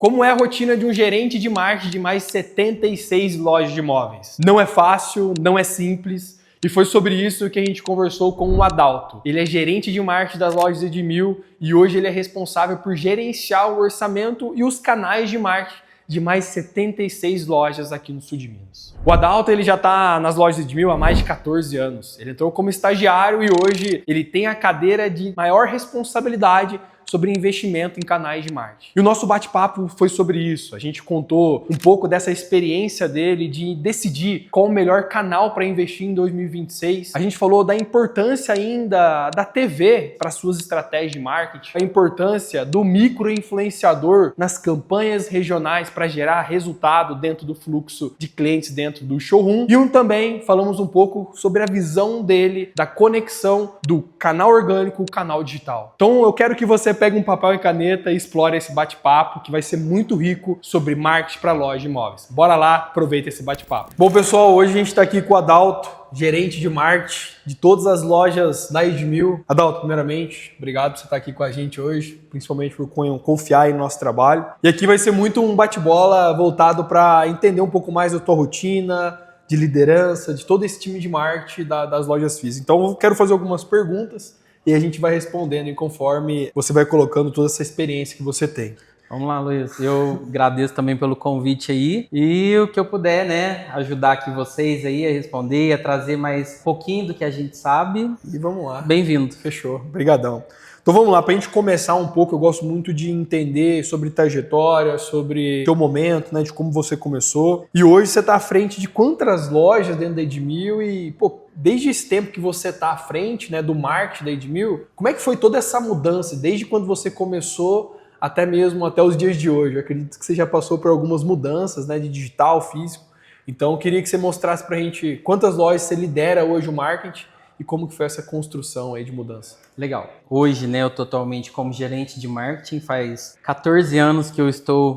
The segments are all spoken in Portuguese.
Como é a rotina de um gerente de marketing de mais 76 lojas de imóveis? Não é fácil, não é simples. E foi sobre isso que a gente conversou com o Adalto. Ele é gerente de marketing das lojas Edmil e hoje ele é responsável por gerenciar o orçamento e os canais de marketing de mais 76 lojas aqui no sul de Minas. O Adalto ele já está nas lojas Edmil há mais de 14 anos. Ele entrou como estagiário e hoje ele tem a cadeira de maior responsabilidade sobre investimento em canais de marketing. E o nosso bate-papo foi sobre isso. A gente contou um pouco dessa experiência dele de decidir qual o melhor canal para investir em 2026. A gente falou da importância ainda da TV para suas estratégias de marketing, a importância do micro-influenciador nas campanhas regionais para gerar resultado dentro do fluxo de clientes dentro do showroom. E também falamos um pouco sobre a visão dele da conexão do canal orgânico com o canal digital. Então eu quero que você pegue um papel e caneta e explore esse bate-papo que vai ser muito rico sobre marketing para loja de imóveis. Bora lá, aproveita esse bate-papo. Bom, pessoal, hoje a gente está aqui com o Adalto, gerente de marketing de todas as lojas da Edmil. Adalto, primeiramente, obrigado por você estar aqui com a gente hoje, principalmente por confiar em nosso trabalho. E aqui vai ser muito um bate-bola voltado para entender um pouco mais da tua rotina, de liderança, de todo esse time de marketing das lojas físicas. Então, eu quero fazer algumas perguntas e a gente vai respondendo e conforme você vai colocando toda essa experiência que você tem. Vamos lá, Luiz. Eu agradeço também pelo convite aí e o que eu puder, né, ajudar aqui vocês aí a responder, a trazer mais um pouquinho do que a gente sabe. E vamos lá. Bem-vindo. Fechou. Obrigadão. Então vamos lá, para a gente começar um pouco, eu gosto muito de entender sobre trajetória, sobre teu momento, né, de como você começou. E hoje você está à frente de quantas lojas dentro da Edmil e, pô, desde esse tempo que você está à frente, né, do marketing da Edmil, como é que foi toda essa mudança, desde quando você começou até mesmo até os dias de hoje? Eu acredito que você já passou por algumas mudanças, né, de digital, físico. Então eu queria que você mostrasse para a gente quantas lojas você lidera hoje o marketing e como que foi essa construção aí de mudança. Legal. Hoje, né, eu tô atualmente como gerente de marketing, faz 14 anos que eu estou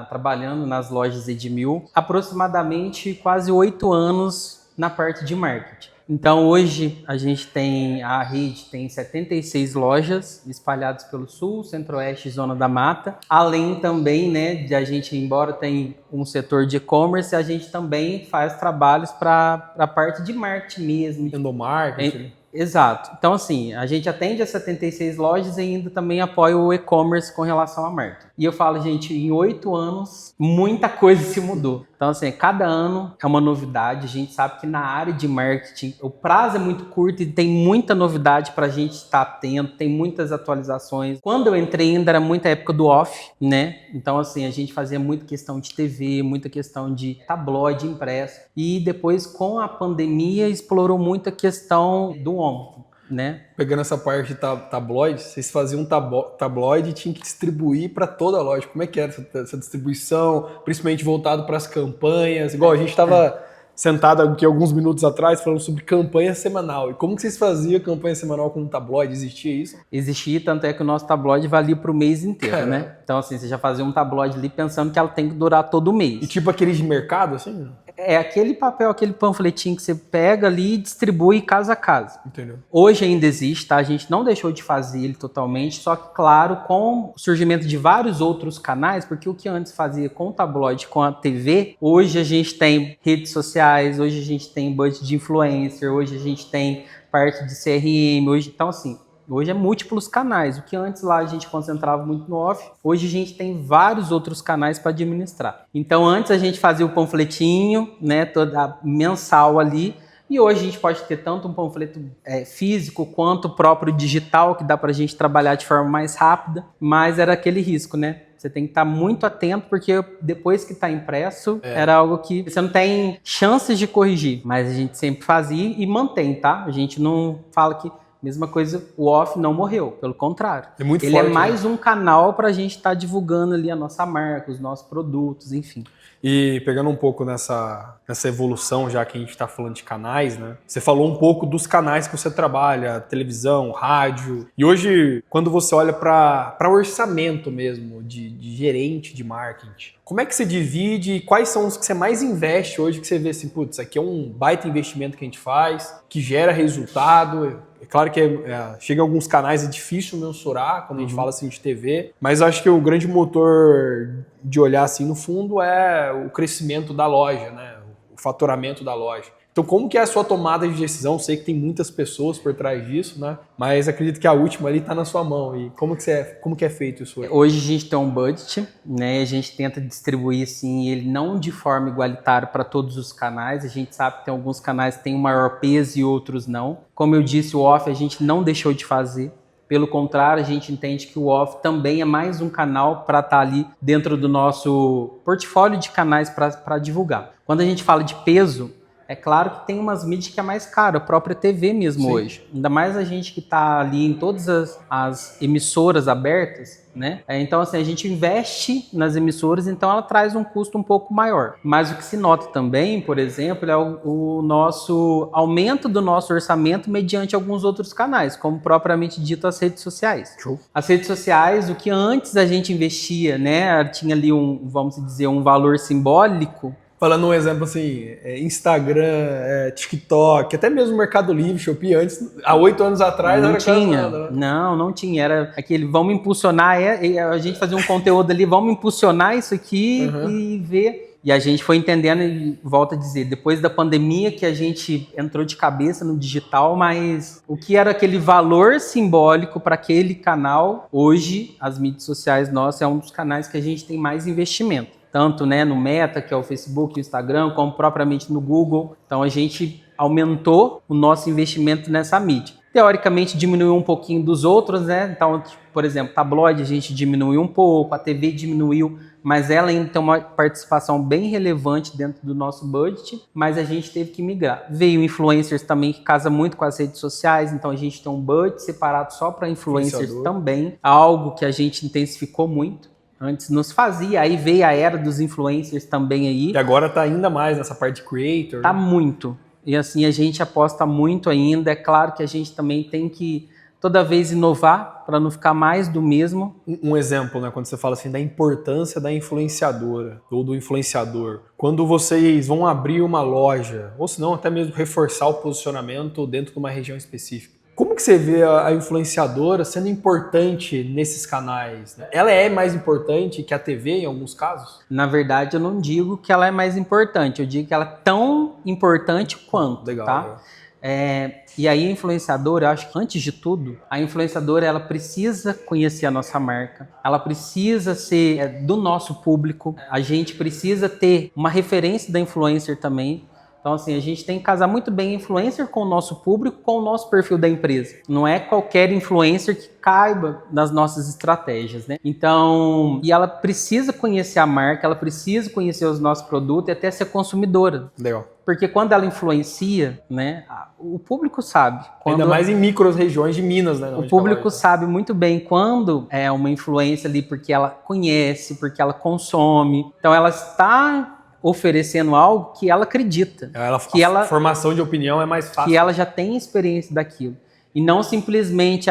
trabalhando nas lojas Edmil, aproximadamente quase 8 anos na parte de marketing. Então hoje a rede tem 76 lojas espalhadas pelo sul, centro-oeste e zona da mata. Além também, né, de a gente, embora tenha um setor de e-commerce, a gente também faz trabalhos para a parte de marketing mesmo. Endomarketing. Exato. Então, assim, a gente atende as 76 lojas e ainda também apoia o e-commerce com relação à marca. E eu falo, gente, em 8 anos, muita coisa se mudou. Então, assim, cada ano é uma novidade. A gente sabe que na área de marketing, o prazo é muito curto e tem muita novidade para a gente estar atento, tem muitas atualizações. Quando eu entrei ainda era muita época do off, né? Então, assim, a gente fazia muita questão de TV, muita questão de tabloide impresso. E depois, com a pandemia, explorou muito a questão do on, né? Pegando essa parte de tabloide, vocês faziam tabloide e tinham que distribuir para toda a loja. Como é que era essa distribuição, principalmente voltado para as campanhas? Igual a gente estava sentado aqui alguns minutos atrás falando sobre campanha semanal. E como que vocês faziam campanha semanal com um tabloide? Existia isso? Existia, tanto é que o nosso tabloide valia para o mês inteiro, né? Então, assim, você já fazia um tabloide ali pensando que ela tem que durar todo mês. E tipo aqueles de mercado, assim? É aquele papel, aquele panfletinho que você pega ali e distribui casa a casa. Entendeu? Hoje ainda existe, tá? A gente não deixou de fazer ele totalmente, só que, claro, com o surgimento de vários outros canais, porque o que antes fazia com o tabloide, com a TV, hoje a gente tem redes sociais, hoje a gente tem budget de influencer, hoje a gente tem parte de CRM, hoje, então assim, hoje é múltiplos canais. O que antes lá a gente concentrava muito no off, hoje a gente tem vários outros canais para administrar. Então antes a gente fazia o panfletinho, né, toda mensal ali, e hoje a gente pode ter tanto um panfleto físico quanto o próprio digital, que dá para a gente trabalhar de forma mais rápida, mas era aquele risco, né? Você tem que estar muito atento, porque depois que está impresso, era algo que você não tem chances de corrigir. Mas a gente sempre fazia e mantém, tá? A gente não fala que mesma coisa, o off não morreu, pelo contrário. É muito Ele forte, é mais um canal para a gente estar divulgando ali a nossa marca, os nossos produtos, enfim. E pegando um pouco nessa evolução, já que a gente está falando de canais, né? Você falou um pouco dos canais que você trabalha, televisão, rádio. E hoje, quando você olha para orçamento mesmo, de gerente de marketing, como é que você divide e quais são os que você mais investe hoje, que você vê assim, putz, aqui é um baita investimento que a gente faz, que gera resultado. É claro que chega em alguns canais, é difícil mensurar quando a gente fala assim de TV, mas acho que o grande motor de olhar assim no fundo é o crescimento da loja, né? O faturamento da loja. Então, como que é a sua tomada de decisão? Sei que tem muitas pessoas por trás disso, né? Mas acredito que a última ali está na sua mão. E como que é feito isso hoje? Hoje a gente tem um budget, né? A gente tenta distribuir assim, ele não de forma igualitária para todos os canais. A gente sabe que tem alguns canais que têm um maior peso e outros não. Como eu disse, o off a gente não deixou de fazer. Pelo contrário, a gente entende que o off também é mais um canal para estar ali dentro do nosso portfólio de canais para divulgar. Quando a gente fala de peso, é claro que tem umas mídias que é mais caro, a própria TV mesmo. Sim. Hoje. Ainda mais a gente que está ali em todas as emissoras abertas, né? Então, assim, a gente investe nas emissoras, então ela traz um custo um pouco maior. Mas o que se nota também, por exemplo, é o nosso aumento do nosso orçamento mediante alguns outros canais, como propriamente dito as redes sociais. Show. As redes sociais, o que antes a gente investia, né? Tinha ali vamos dizer, um valor simbólico. Falando um exemplo assim, Instagram, TikTok, até mesmo Mercado Livre, Shopee, antes, há 8 anos atrás, não era tinha, nada, né? Não tinha, era aquele, vamos impulsionar, a gente fazia um conteúdo ali, vamos impulsionar isso aqui e ver. E a gente foi entendendo, e volto a dizer, depois da pandemia que a gente entrou de cabeça no digital, mas o que era aquele valor simbólico para aquele canal, hoje, as mídias sociais nossas, é um dos canais que a gente tem mais investimento. Tanto, né, no Meta, que é o Facebook, o Instagram, como propriamente no Google. Então a gente aumentou o nosso investimento nessa mídia. Teoricamente diminuiu um pouquinho dos outros, né? Então, por exemplo, tabloide a gente diminuiu um pouco, a TV diminuiu, mas ela ainda tem uma participação bem relevante dentro do nosso budget, mas a gente teve que migrar. Veio influencers também, que casa muito com as redes sociais, então a gente tem um budget separado só para influencers também, algo que a gente intensificou muito. Antes nos fazia, aí veio a era dos influencers também aí. E agora tá ainda mais nessa parte de creator. Tá, né? Muito. E assim, a gente aposta muito ainda. É claro que a gente também tem que toda vez inovar para não ficar mais do mesmo. Um exemplo, né, quando você fala assim da importância da influenciadora ou do influenciador. Quando vocês vão abrir uma loja, ou se não, até mesmo reforçar o posicionamento dentro de uma região específica. Como que você vê a influenciadora sendo importante nesses canais? Ela é mais importante que a TV em alguns casos? Na verdade, eu não digo que ela é mais importante, eu digo que ela é tão importante quanto. Legal, tá? Legal. E aí a influenciadora, eu acho que antes de tudo, a influenciadora ela precisa conhecer a nossa marca, ela precisa ser do nosso público, a gente precisa ter uma referência da influencer também. Então, assim, a gente tem que casar muito bem influencer com o nosso público, com o nosso perfil da empresa. Não é qualquer influencer que caiba nas nossas estratégias, né? Então, e ela precisa conhecer a marca, ela precisa conhecer os nossos produtos e até ser consumidora. Legal. Porque quando ela influencia, né, o público sabe. Ainda mais em micro-regiões de Minas, né? O público sabe muito bem quando é uma influência ali, porque ela conhece, porque ela consome. Então, ela está oferecendo algo que ela acredita. A formação de opinião é mais fácil. Que ela já tem experiência daquilo. E não simplesmente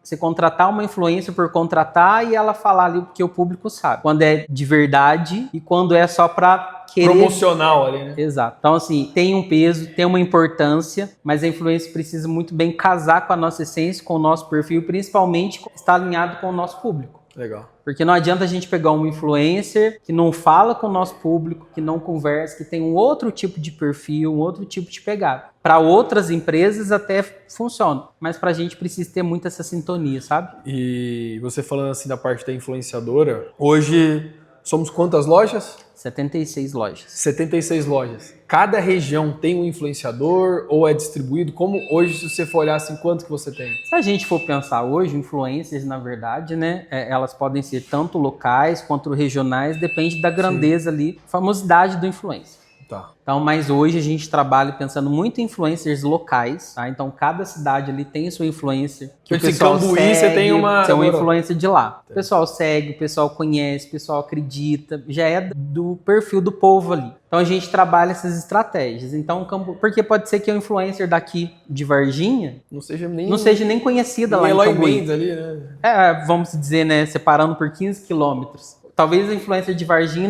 você contratar uma influencer por contratar e ela falar ali porque o público sabe. Quando é de verdade e quando é só para querer... promocional ali, né? Exato. Então, assim, tem um peso, tem uma importância, mas a influência precisa muito bem casar com a nossa essência, com o nosso perfil, principalmente estar alinhado com o nosso público. Legal. Porque não adianta a gente pegar um influencer que não fala com o nosso público, que não conversa, que tem um outro tipo de perfil, um outro tipo de pegada. Para outras empresas até funciona, mas para a gente precisa ter muito essa sintonia, sabe? E você falando assim da parte da influenciadora, hoje somos quantas lojas? 76 lojas. 76 lojas. Cada região tem um influenciador ou é distribuído? Como hoje, se você for olhar assim, quanto que você tem? Se a gente for pensar hoje, influencers, na verdade, né, elas podem ser tanto locais quanto regionais, depende da grandeza ali, famosidade do influencer. Tá. Então, mas hoje a gente trabalha pensando muito em influencers locais, tá? Então, cada cidade ali tem sua influencer. Que o pessoal Cambuí, segue, você tem uma influencer de lá. O pessoal segue, o pessoal conhece, o pessoal acredita, já é do perfil do povo ali. Então, a gente trabalha essas estratégias. Então, porque pode ser que o influencer daqui de Varginha não seja nem conhecida lá em Cambuí. Ali, né? Vamos dizer, né, separando por 15 quilômetros. Talvez a influencer de Varginha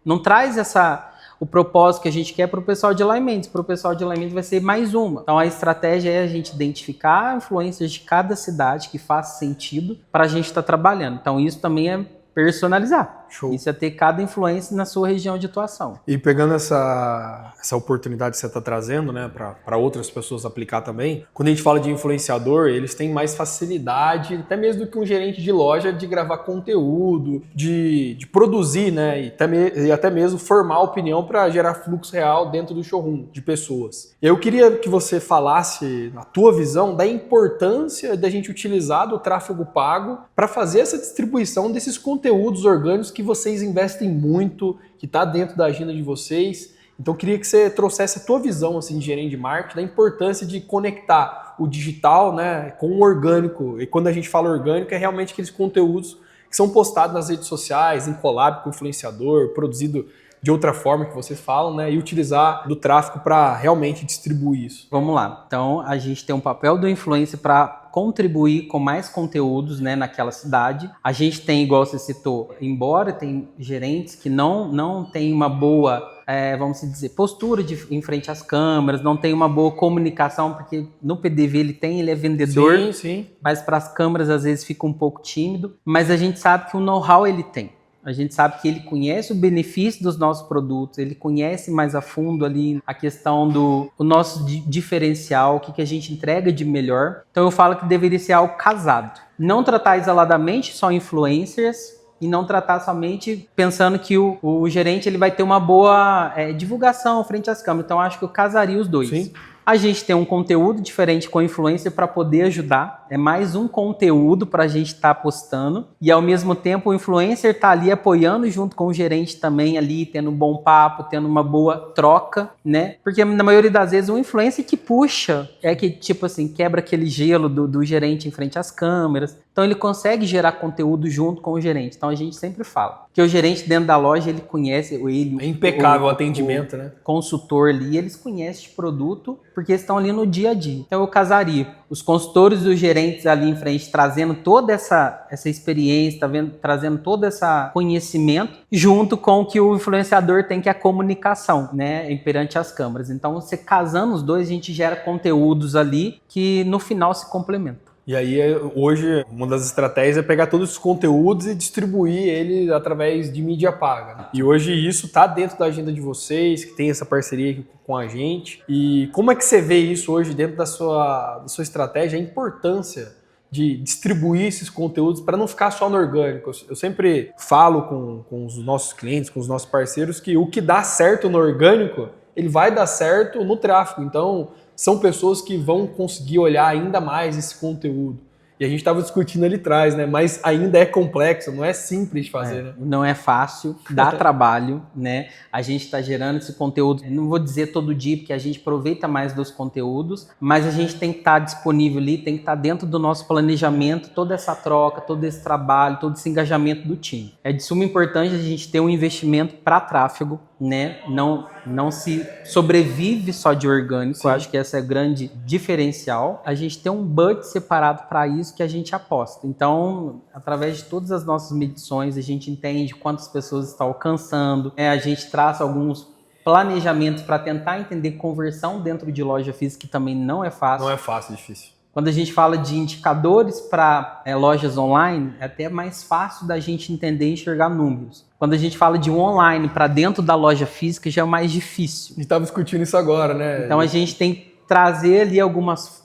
não traz essa... o propósito que a gente quer para o pessoal de alimentos. Para o pessoal de alimentos vai ser mais uma. Então a estratégia é a gente identificar influências de cada cidade que faz sentido para a gente estar trabalhando. Então isso também é personalizar. Show. Isso é ter cada influência na sua região de atuação. E pegando essa oportunidade que você está trazendo, né, para outras pessoas aplicar também, quando a gente fala de influenciador, eles têm mais facilidade, até mesmo do que um gerente de loja, de gravar conteúdo, de produzir, né, e até mesmo formar opinião para gerar fluxo real dentro do showroom de pessoas. Eu queria que você falasse, na tua visão, da importância da gente utilizar do tráfego pago para fazer essa distribuição desses conteúdos orgânicos que vocês investem muito, que está dentro da agenda de vocês. Então eu queria que você trouxesse a tua visão assim, de gerente de marketing, da importância de conectar o digital, né, com o orgânico. E quando a gente fala orgânico, é realmente aqueles conteúdos que são postados nas redes sociais, em collab com o influenciador, produzido de outra forma que vocês falam, né, e utilizar do tráfego para realmente distribuir isso. Vamos lá. Então a gente tem um papel do influencer para contribuir com mais conteúdos, né, naquela cidade. A gente tem, igual você citou, embora tem gerentes que não tem uma boa, vamos dizer, postura em frente às câmeras, não tem uma boa comunicação, porque no PDV ele é vendedor, Sim, sim. mas para as câmeras às vezes fica um pouco tímido, mas a gente sabe que o know-how ele tem. A gente sabe que ele conhece o benefício dos nossos produtos, ele conhece mais a fundo ali a questão do nosso diferencial, o que a gente entrega de melhor. Então eu falo que deveria ser algo casado. Não tratar isoladamente só influencers e não tratar somente pensando que o gerente ele vai ter uma boa divulgação frente às câmeras. Então eu acho que eu casaria os dois. Sim. A gente tem um conteúdo diferente com o influencer para poder ajudar. É mais um conteúdo para a gente estar postando. E ao mesmo tempo o influencer está ali apoiando junto com o gerente também ali, tendo um bom papo, tendo uma boa troca, né? Porque na maioria das vezes o influencer que puxa, que tipo assim, quebra aquele gelo do gerente em frente às câmeras. Então ele consegue gerar conteúdo junto com o gerente. Então a gente sempre fala que o gerente dentro da loja, ele conhece, É impecável o atendimento, né? Consultor ali, eles conhecem o produto porque estão ali no dia a dia. Então eu casaria os consultores e os gerentes ali em frente, trazendo toda essa experiência, trazendo todo esse conhecimento, junto com o que o influenciador tem, que é a comunicação, né, perante as câmeras. Então você casando os dois, a gente gera conteúdos ali que no final se complementam. E aí, hoje, uma das estratégias é pegar todos os conteúdos e distribuir ele através de mídia paga, né? E hoje isso está dentro da agenda de vocês, que tem essa parceria aqui com a gente. E como é que você vê isso hoje dentro da sua estratégia, a importância de distribuir esses conteúdos para não ficar só no orgânico? Eu sempre falo com os nossos clientes, com os nossos parceiros, que o que dá certo no orgânico, ele vai dar certo no tráfego. Então, são pessoas que vão conseguir olhar ainda mais esse conteúdo. E a gente estava discutindo ali atrás, né? Mas ainda é complexo, não é simples de fazer, né? Não é fácil, dá trabalho, né? A gente está gerando esse conteúdo, não vou dizer todo dia, porque a gente aproveita mais dos conteúdos, mas a gente tem que estar disponível ali, tem que estar dentro do nosso planejamento, toda essa troca, todo esse trabalho, todo esse engajamento do time. É de suma importância a gente ter um investimento para tráfego, né? Não se sobrevive só de orgânico. Sim. Eu acho que essa é o grande diferencial. A gente tem um budget separado para isso que a gente aposta. Então, através de todas as nossas medições, a gente entende quantas pessoas estão alcançando, a gente traça alguns planejamentos para tentar entender conversão dentro de loja física, que também não é fácil. Não é fácil, é difícil. Quando a gente fala de indicadores para lojas online, é até mais fácil da gente entender e enxergar números. Quando a gente fala de um online para dentro da loja física, já é mais difícil. A gente estava discutindo isso agora, né? Então a gente tem que trazer ali algumas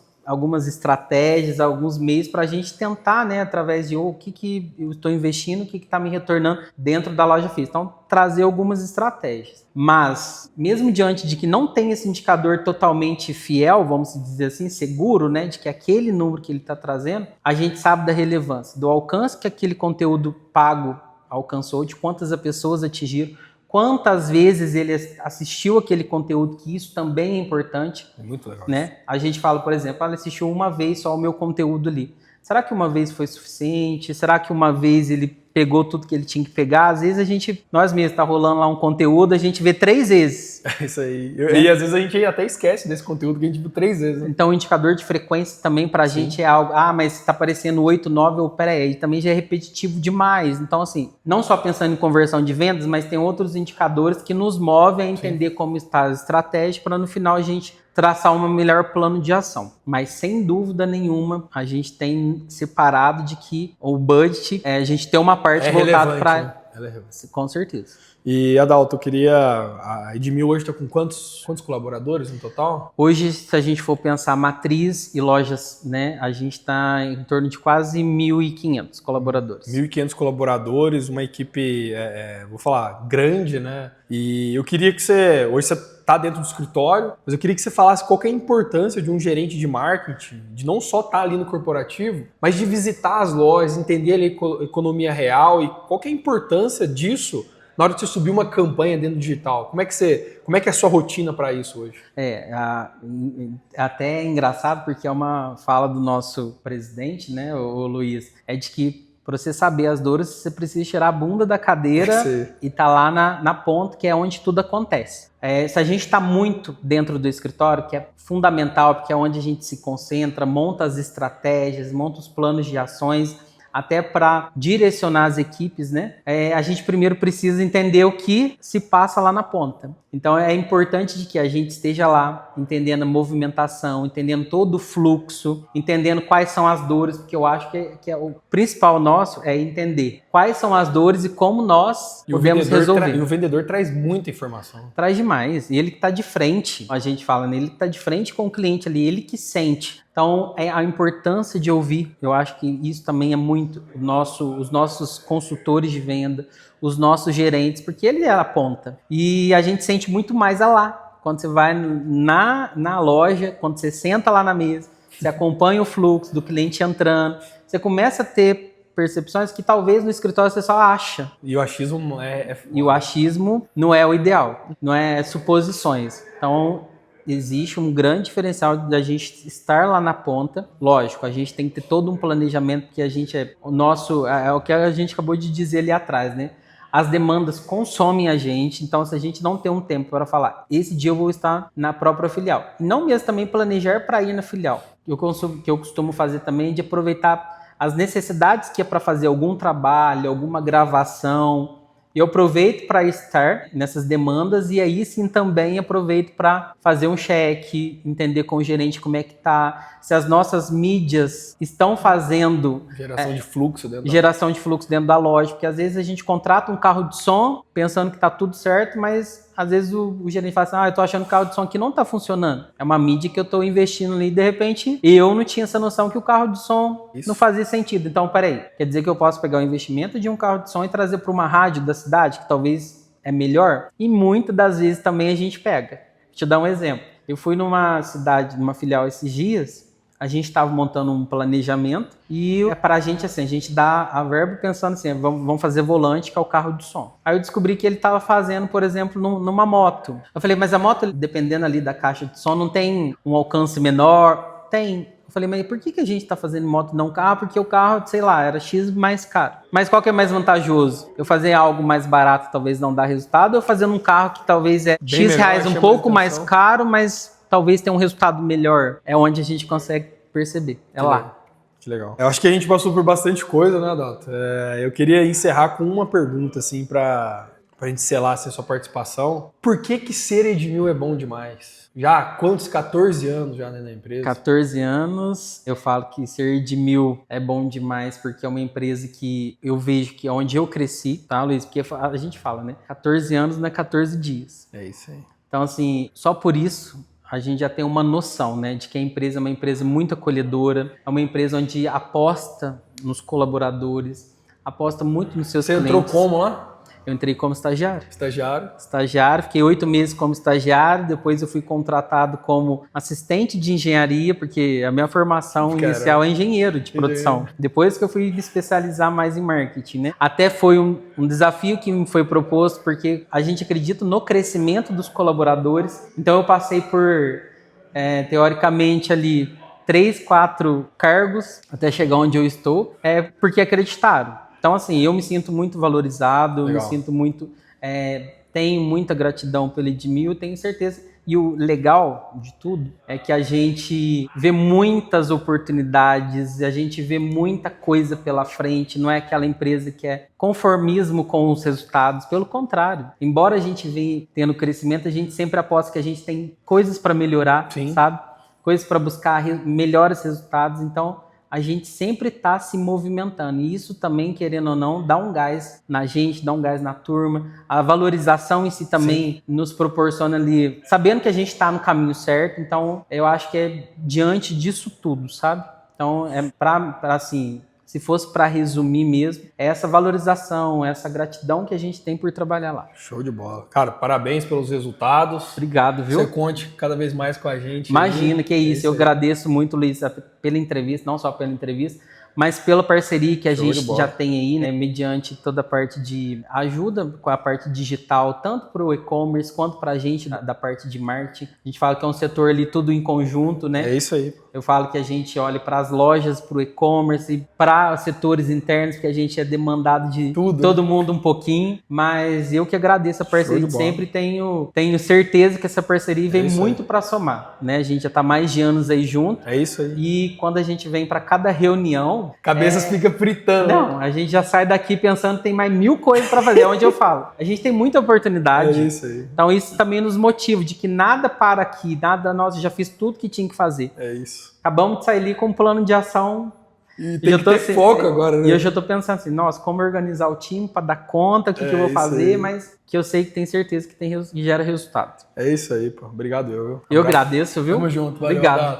estratégias, alguns meios para a gente tentar, né, através de o que eu estou investindo, o que está me retornando dentro da loja física. Então, trazer algumas estratégias. Mas, mesmo diante de que não tem esse indicador totalmente fiel, vamos dizer assim, seguro, né, de que aquele número que ele está trazendo, a gente sabe da relevância, do alcance que aquele conteúdo pago alcançou, de quantas pessoas atingiram, quantas vezes ele assistiu aquele conteúdo, que isso também é importante. É muito legal. Né? A gente fala, por exemplo, ele assistiu uma vez só o meu conteúdo ali. Será que uma vez foi suficiente? Será que uma vez ele pegou tudo que ele tinha que pegar. Às vezes nós mesmos, tá rolando lá um conteúdo, a gente vê 3 vezes. É isso aí. E às vezes a gente até esquece desse conteúdo que a gente viu 3 vezes. Né? Então o indicador de frequência também pra gente é algo, mas tá aparecendo 8, 9, ou peraí, também já é repetitivo demais. Então assim, não só pensando em conversão de vendas, mas tem outros indicadores que nos movem a entender como está a estratégia para no final a gente traçar um melhor plano de ação. Mas sem dúvida nenhuma, a gente tem separado de que o budget, a gente tem uma parte voltada para... Né? Ela é relevante. Com certeza. E, Adalto, a Edmil hoje está com quantos colaboradores no total? Hoje, se a gente for pensar matriz e lojas, né, a gente está em torno de quase 1.500 colaboradores. 1.500 colaboradores, uma equipe, vou falar, grande, né? E eu queria que hoje você está dentro do escritório, mas eu queria que você falasse qual que é a importância de um gerente de marketing, de não só estar ali no corporativo, mas de visitar as lojas, entender ali a economia real e qual que é a importância disso na hora de você subir uma campanha dentro do digital. Como é que é a sua rotina para isso hoje? Até é engraçado porque é uma fala do nosso presidente, né, o Luiz, é de que para você saber as dores, você precisa tirar a bunda da cadeira e tá lá na ponta, que é onde tudo acontece. Se a gente está muito dentro do escritório, que é fundamental, porque é onde a gente se concentra, monta as estratégias, monta os planos de ações, até para direcionar as equipes, né? A gente primeiro precisa entender o que se passa lá na ponta. Então é importante de que a gente esteja lá, entendendo a movimentação, entendendo todo o fluxo, entendendo quais são as dores, porque eu acho que o principal nosso é entender quais são as dores e como nós podemos resolver. E o vendedor traz muita informação. Traz demais. E ele que está de frente, a gente fala, né? Ele que está de frente com o cliente ali, ele que sente. Então, a importância de ouvir, eu acho que isso também é muito os nossos consultores de venda, os nossos gerentes, porque ele é a ponta. E a gente sente muito mais lá. Quando você vai na loja, quando você senta lá na mesa, você acompanha o fluxo do cliente entrando, você começa a ter percepções que talvez no escritório você só acha. E o achismo E o achismo não é o ideal, não é suposições. Então, existe um grande diferencial da gente estar lá na ponta. Lógico, a gente tem que ter todo um planejamento, porque a gente é o que a gente acabou de dizer ali atrás, né? As demandas consomem a gente, então se a gente não tem um tempo para falar, esse dia eu vou estar na própria filial. Não mesmo também planejar para ir na filial. Que eu costumo fazer também de aproveitar as necessidades que é para fazer algum trabalho, alguma gravação. Eu aproveito para estar nessas demandas e aí sim também aproveito para fazer um check, entender com o gerente como é que tá, se as nossas mídias estão fazendo geração de fluxo dentro da loja, porque às vezes a gente contrata um carro de som pensando que tá tudo certo, mas às vezes o gerente fala assim, eu tô achando que o carro de som aqui não tá funcionando. É uma mídia que eu tô investindo ali, de repente, eu não tinha essa noção que o carro de som não fazia sentido. Então, peraí, quer dizer que eu posso pegar o investimento de um carro de som e trazer para uma rádio da cidade, que talvez é melhor? E muitas das vezes também a gente pega. Vou te dar um exemplo. Eu fui numa cidade, numa filial esses dias, a gente estava montando um planejamento e para a gente, assim, a gente dá a verba pensando assim, vamos fazer volante, que é o carro de som. Aí eu descobri que ele estava fazendo, por exemplo, numa moto. Eu falei, mas a moto, dependendo ali da caixa de som, não tem um alcance menor? Tem. Eu falei, mas por que a gente está fazendo moto não carro? Porque o carro, sei lá, era X mais caro. Mas qual que é mais vantajoso? Eu fazer algo mais barato talvez não dá resultado, ou fazer um carro que talvez é bem X reais um pouco mais caro, mas talvez tenha um resultado melhor. É onde a gente consegue perceber. Lá. Que legal. Eu acho que a gente passou por bastante coisa, né, Adalto? Eu queria encerrar com uma pergunta, assim, pra gente selar assim, a sua participação. Por que ser Edmil é bom demais? Já quantos? 14 anos já, né, na empresa? 14 anos. Eu falo que ser Edmil é bom demais porque é uma empresa que eu vejo que é onde eu cresci, tá, Luiz? Porque a gente fala, né? 14 anos não é 14 dias. É isso aí. Então, assim, só por isso a gente já tem uma noção, né, de que a empresa é uma empresa muito acolhedora, é uma empresa onde aposta nos colaboradores, aposta muito nos seus clientes. Você entrou como lá? Eu entrei como estagiário. Estagiário, fiquei 8 meses como estagiário, depois eu fui contratado como assistente de engenharia, porque a minha formação inicial é engenheiro de produção. Depois que eu fui me especializar mais em marketing, né? Até foi um desafio que me foi proposto, porque a gente acredita no crescimento dos colaboradores. Então eu passei por, teoricamente ali, 3, 4 cargos até chegar onde eu estou, porque acreditaram. Então, assim, eu me sinto muito valorizado, Legal. me sinto muito... tenho muita gratidão pelo Edmil, tenho certeza. E o legal de tudo é que a gente vê muitas oportunidades, a gente vê muita coisa pela frente, não é aquela empresa que é conformismo com os resultados, pelo contrário. Embora a gente venha tendo crescimento, a gente sempre aposta que a gente tem coisas para melhorar, Sim. sabe? Coisas para buscar melhores resultados, então a gente sempre está se movimentando. E isso também, querendo ou não, dá um gás na gente, dá um gás na turma. A valorização em si também nos proporciona ali, sabendo que a gente está no caminho certo. Então, eu acho que é diante disso tudo, sabe? Então, assim, se fosse para resumir mesmo, é essa valorização, essa gratidão que a gente tem por trabalhar lá. Show de bola. Cara, parabéns pelos resultados. Obrigado, viu? Você conte cada vez mais com a gente. Imagina, que é isso. Eu aí. agradeço muito, Luiz, pela entrevista, não só pela entrevista, mas pela parceria que a Show de gente bola. já tem aí, né? Mediante toda a parte de ajuda com a parte digital, tanto para o e-commerce quanto para a gente da parte de marketing. A gente fala que é um setor ali tudo em conjunto, né? É isso aí. Eu falo que a gente olha para as lojas, para o e-commerce, para setores internos, que a gente é demandado de Tudo, todo mundo um pouquinho, mas eu que agradeço a parceria, Show de bola. sempre tenho certeza que essa parceria vem isso muito para somar, né? A gente já está mais de anos aí junto, É isso aí. e quando a gente vem para cada reunião, Cabeças fica fritando. não, a gente já sai daqui pensando que tem mais 1000 coisas para fazer, é onde eu falo. A gente tem muita É oportunidade. isso aí. Então isso também nos motiva, de que nada para aqui, nada, nossa, já fiz tudo que tinha que fazer. É isso. Acabamos de sair ali com um plano de ação. E tem eu que tô ter assim, foco agora, né? E eu já tô pensando assim, nossa, como organizar o time para dar conta, o que eu vou isso fazer, aí. mas que eu sei que tem certeza que gera resultado. É isso aí, pô. Obrigado, viu? Eu agradeço, viu? Tamo junto. Valeu, Obrigado. Adalto.